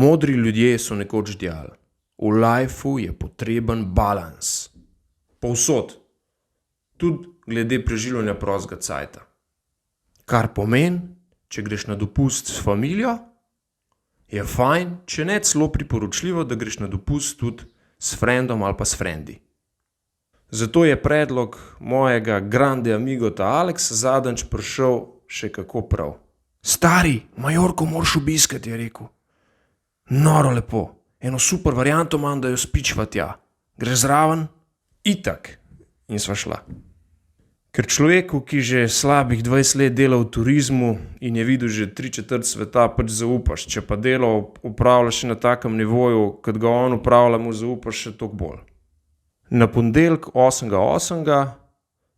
Modri ljudje so nekoč dejali, v lifeu je potreben balans. Povsod, tudi glede preživljanja prostega cajta. Kar pomeni, če greš na dopust s familijo, je fajn, če ne celo priporočljivo, da greš na dopust tudi s frendom ali pa s frendi. Zato je predlog mojega grande amigota Alexa zadnjič prišel še kako prav. Stari, Majorko moraš obiskati, je rekel. Noro lepo, eno super varianto imam, da jo spičva tja. Greš zraven? Itak. In sva šla. Ker človeku, ki že slabih 20 let dela v turizmu in je videl že 3/4 sveta, pač zaupaš. Če pa delo upravljaš še na takem nivoju, kot ga on upravlja, mu zaupaš še toliko bolj. Na ponedeljek 8.8.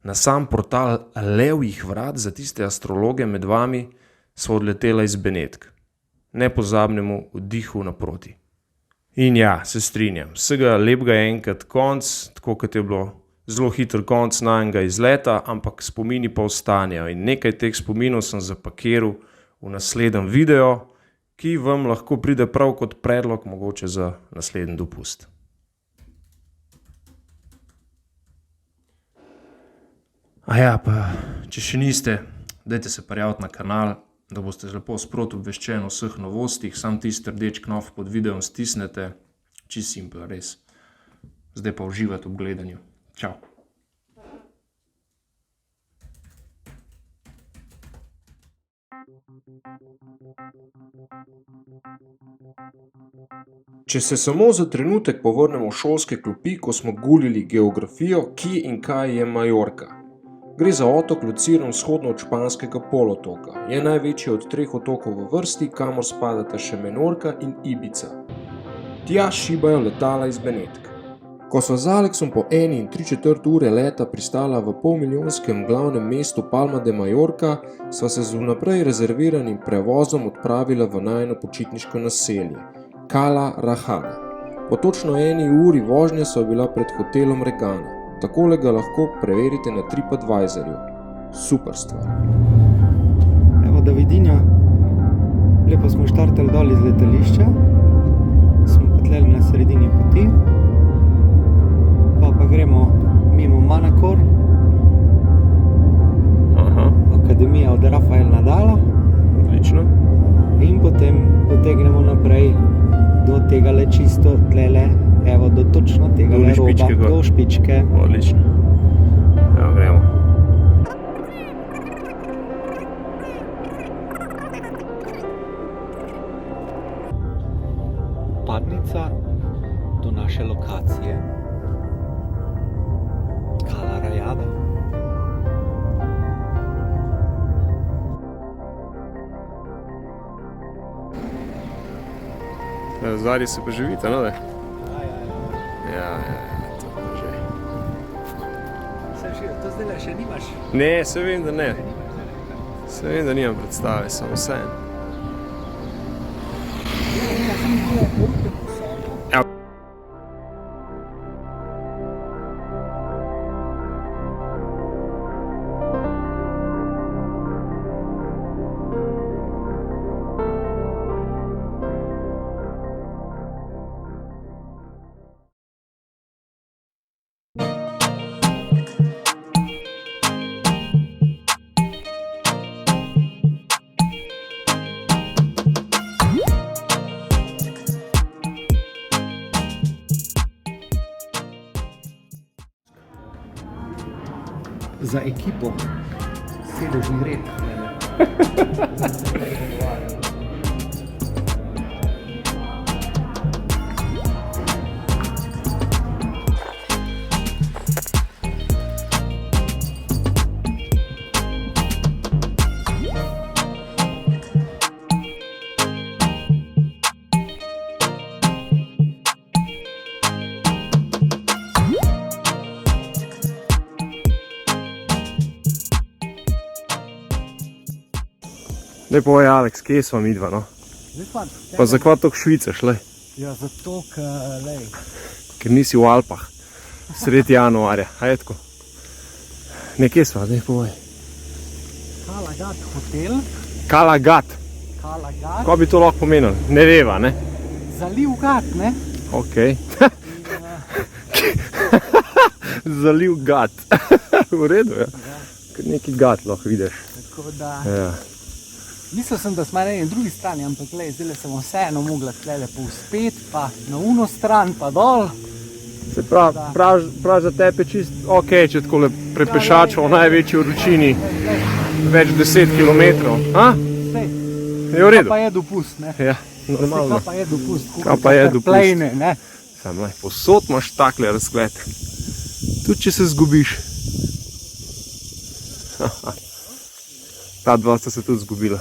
na sam portal Levjih vrat za tiste astrologe med vami sva odletela iz Benetk. Nepozabnemu vdihu naproti. In ja, se strinjam, vsega lepega je enkrat konc, tako kot je bilo zelo hiter konc najnega izleta, ampak spomini pa ostanejo in nekaj teh spominov sem zapakiral v naslednjem videu, ki vam lahko pride prav kot predlog mogoče za naslednji dopust. Aja, pa če še niste, dajte se prijaviti na kanal, da boste lepo sproti obveščeni o vseh novostih, sam tisti rdeč knof pod videom stisnete, čisto simpel, res. Zdaj pa uživate ob gledanju. Čau. Če se samo za trenutek povrnemo v šolske klopi, ko smo gulili geografijo, kje in kaj je Majorka. Gre za otok lociran vzhodno od Španskega polotoka. Je največji od 3 otokov v vrsti, kamor spadata še Menorka in Ibiza. Tja šibajo letala iz Benetk. Ko sva z Alexom po 1 in 3/4 ure leta pristala v polmilijonskem glavnem mestu Palma de Mallorca, sva se z vnaprej rezerviranim prevozom odpravila v najino počitniško naselje, Cala Rajada. Po točno 1 uri vožnje sva bila pred hotelom Regana. Takole ga lahko preverite na TripAdvisorju. Super stvar. Evo Davidinja, lepo smo štartali dol iz letališča, smo petleli na sredini poti, pa gremo mimo Manacor, Akademija od Rafael Nadala. Odlično. In potem potegnemo naprej do tega le čisto tlele, evo do točno tega le roba, do Špičke. Odlično. Evo, gremo. Vpadnica do naše lokacije. Cala Rajada. Zadnji se pa živite, no da? Ja, to pa že. To zdaj še nimaš? Ne, se vem, da ne. Se vem, da nimam predstave, samo vseeno. Za ekipo sedežni red. Daj povej, Alex, kje sva midva, no? Pa zakva toliko Švice šle? Ja, zato, ker nisi v Alpah, sredi januarja, a je tako? Nekje sva, daj povej. Cala Gat hotel. Cala Gat. Cala Gat. Kaj bi to lahko pomenilo? Ne veva, ne? Zaliv Gat, ne? Ok. Zaliv Gat. V redu, ja. Kar neki gat lahko vidiš. Tako da... Ja. Mislil sem, da smo na eni drugi strani, ampak glej, zdaj sem vseeno mogla tlele povspet, pa na uno stran, pa dol. Se prav za tebe čist ok, če takole prepešačo v največji vročini več 10 kilometrov. Sej, Je v redu? pa je dopust, ne? Ja, normalno. Kaj pa je dopust? Kaj pa je dopust? Plejne, ne? Sam lej, posod imaš takle razgled. Tudi če se zgubiš. Ta dva sta se tudi zgubila.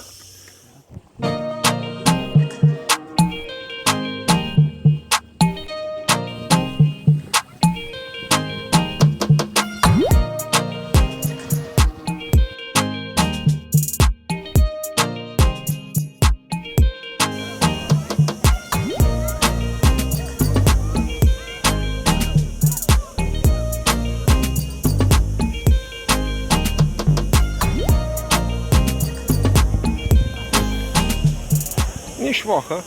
Ni švoha.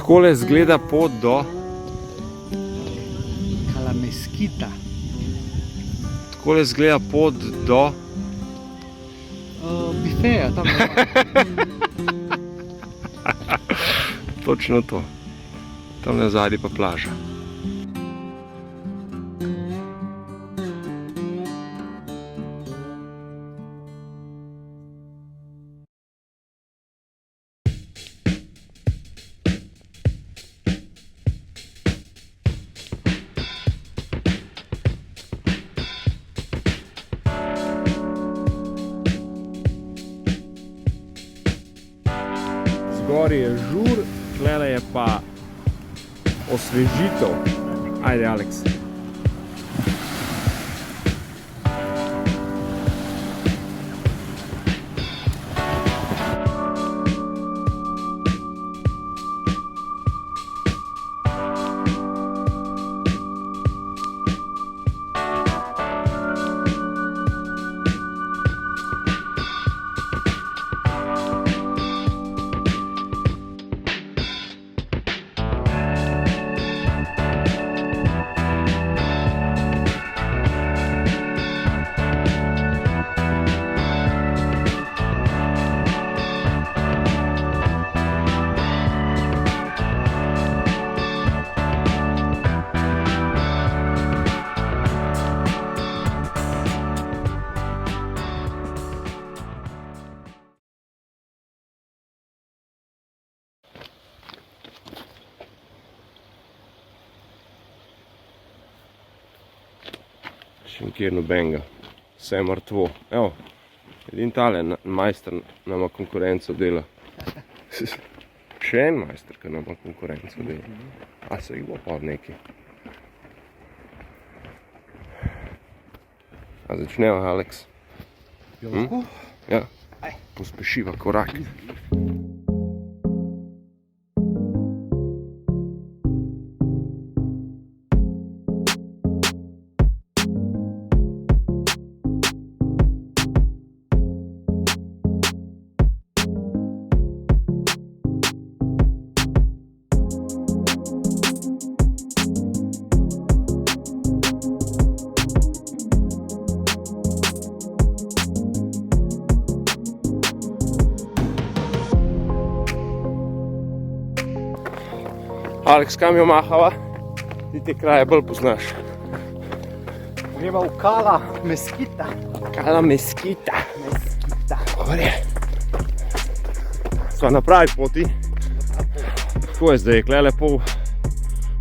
Takole izgleda pot do... Kalameskita. Takole izgleda pot do... Bifeja, tam Točno to. Tam nazadnje pa plaža. Zgori je žur, tlele je pa osvežitev. Ajde, Aleks. Še nikjer nobenega, vse je mrtvo. Evo, edin tale majster nama konkurenco dela. Še en majster, ki nama konkurenco dela. A se jih bo pa nekaj. A začneva, Aleks? Ja, pospešiva korak. Aleks, kam jo mahava? Ti te kraje bolj poznaš. greva v Kalameskita. Kalameskita. Dobre. Sva na pravi poti. Tako je zdaj, klele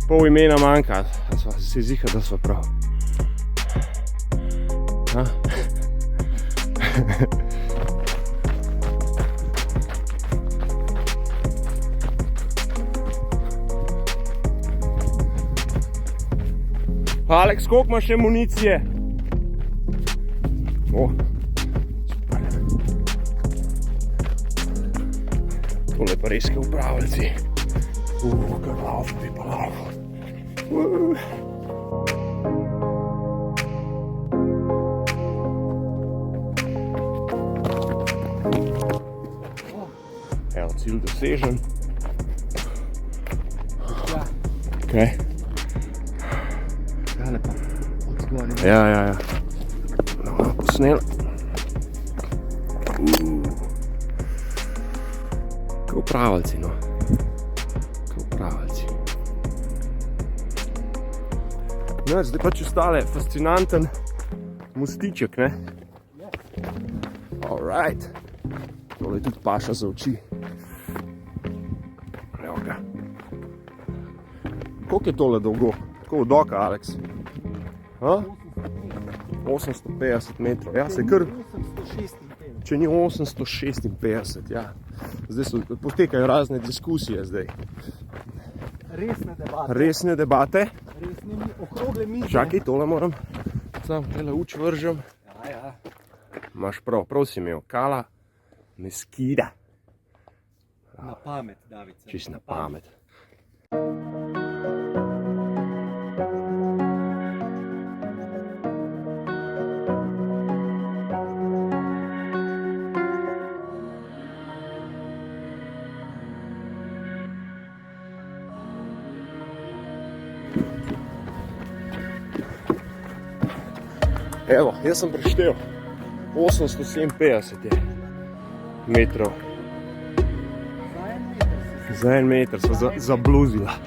pol imena manjka. Sva Si ziha, da sva prav. Ha? Aleks, koliko imaš še municije? O, super. Tole pa res kaj upravljci. Kaj lauf, bi pa lauf. Evo, cilj dosežen. Ja. Kaj? Tale pa odskloni. Ja. No, posnel. Kaj upravljci, no. Kaj upravljci. No, zdaj pa čustale fascinanten mostiček, ne? Alright. Tole je tudi paša za oči. Evo ga. Koliko je tole dolgo? Tako od oka, Aleks? Ha? 850 metrov. Ja, se kar... 856. Če ni 856, ja. Zdaj potekajo razne diskusije zdaj. Resne debate. Resne debate. Resne okrogle mize. Čakaj, tole moram. Sam tele uč vržem. Ja. Imaš prav si imel. Kala Meskida. Na pamet, David. Čist na pamet. Evo, jaz sem preštel 857 metrov. Za 1 meter sva zabluzila.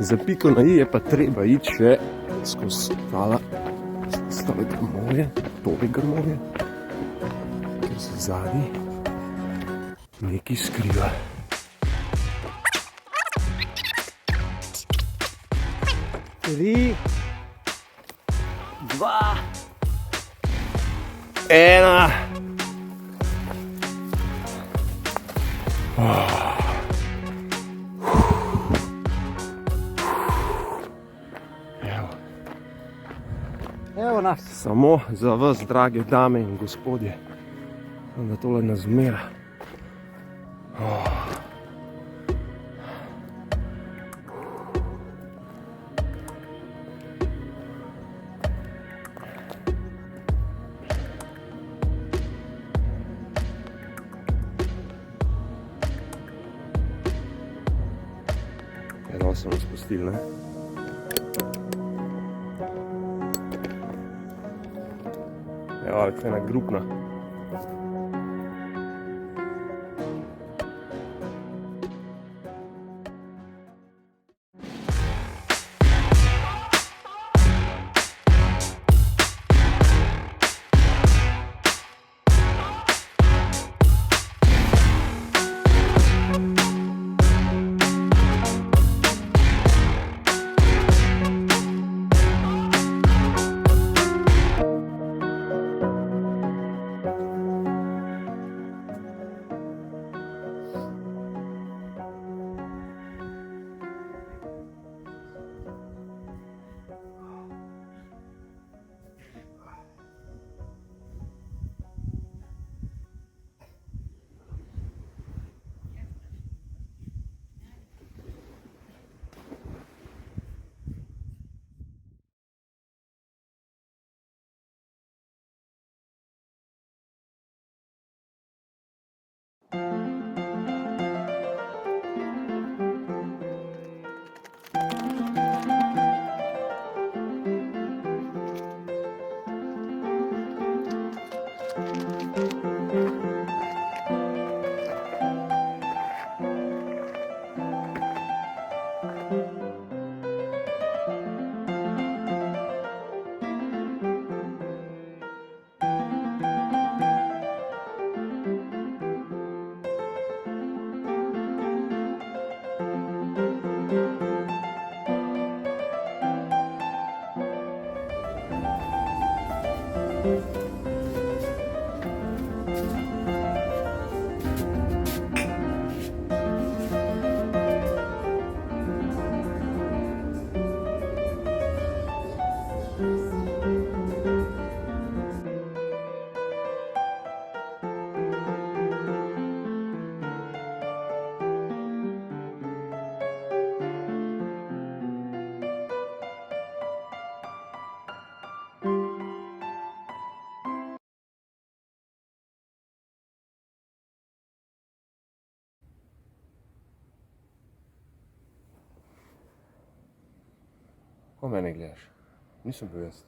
Za piko na i je pa treba iti še skozi stale grmovje, tole grmovje, ker se zadnji nekaj skriva. Tri, 2, 1. evo nas. Samo za vas, drage dame in gospodje, da tole nas zmera. Eno so nas pustili, ne? Evo, ali kaj ena grupna. Ko mene gledaš? Nisem bil jaz.